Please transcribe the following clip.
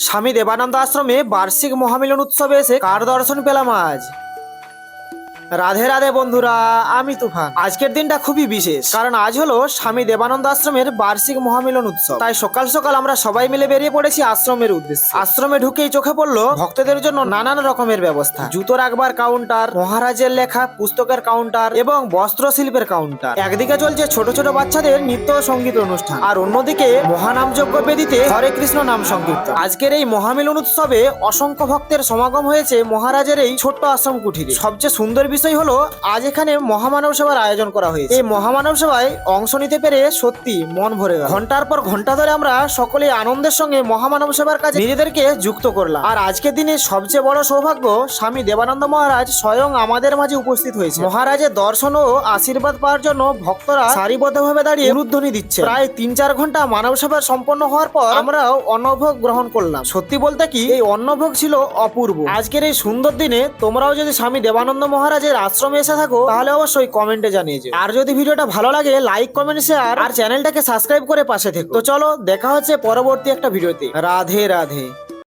স্বামী দেবানন্দ আশ্রমে বার্ষিক মহামিলন উৎসবে এসে কার দর্শন পেলাম আজ। রাধে রাধে বন্ধুরা, আমি তুফান। আজকের দিনটা খুবই বিশেষ, কারণ আজ হলো স্বামী দেবানন্দ আশ্রমের বার্ষিক মহামিলন উৎসব। তাই সকাল সকাল আমরা সবাই মিলে বেরিয়ে পড়েছি আশ্রমের উদ্দেশ্যে। আশ্রমে ঢুকেই চোখে পড়লো ভক্তদের জন্য নানান রকমের ব্যবস্থা। জুতো রাখবার কাউন্টার, মহারাজের লেখা পুস্তকের কাউন্টার এবং বস্ত্র শিল্পের কাউন্টার। একদিকে চলছে ছোট ছোট বাচ্চাদের নৃত্য ও সঙ্গীত অনুষ্ঠান, আর অন্যদিকে মহানামযজ্ঞ বেদিতে হরে কৃষ্ণ নাম সংকীর্তন। আজকের এই মহামিলন উৎসবে অসংখ্য ভক্তের সমাগম হয়েছে মহারাজের এই ছোট্ট আশ্রম কুঠিরে। সবচেয়ে সুন্দর বিষয় হলো আজ এখানে মহামানব সেবার আয়োজন করা হয়েছে। এই মহামানব সেবায় অংশ নিতে পেরে সত্যি মন ভরে গেল। ঘন্টার পর ঘন্টা ধরে আমরা সকলে আনন্দের সঙ্গে মহামানব সেবার কাজে নিজেদেরকে যুক্ত করলাম। আর আজকের দিনে সবচেয়ে বড় সৌভাগ্য, স্বামী দেবানন্দ মহারাজ স্বয়ং আমাদের মাঝে উপস্থিত হয়েছে। মহারাজের দর্শন ও আশীর্বাদ পাওয়ার জন্য ভক্তরা সারিবদ্ধভাবে দাঁড়িয়ে উলুধ্বনি দিচ্ছে। প্রায় 3-4 ঘন্টা মানব সেবা সম্পন্ন হওয়ার পর আমরাও অন্নভোগ গ্রহণ করলাম। সত্যি বলতে কি, এই অন্নভোগ ছিল অপূর্ব। আজকের এই সুন্দর দিনে তোমরাও যদি স্বামী দেবানন্দ মহারাজের আশ্রমে এসে থাকো তাহলে অবশ্যই কমেন্টে জানিয়ে যাও। আর যদি ভিডিওটা ভালো লাগে লাইক, কমেন্ট, শেয়ার আর চ্যানেলটাকে সাবস্ক্রাইব করে পাশে থেকো। তো চলো, দেখা হচ্ছে পরবর্তী একটা ভিডিওতে। রাধে রাধে।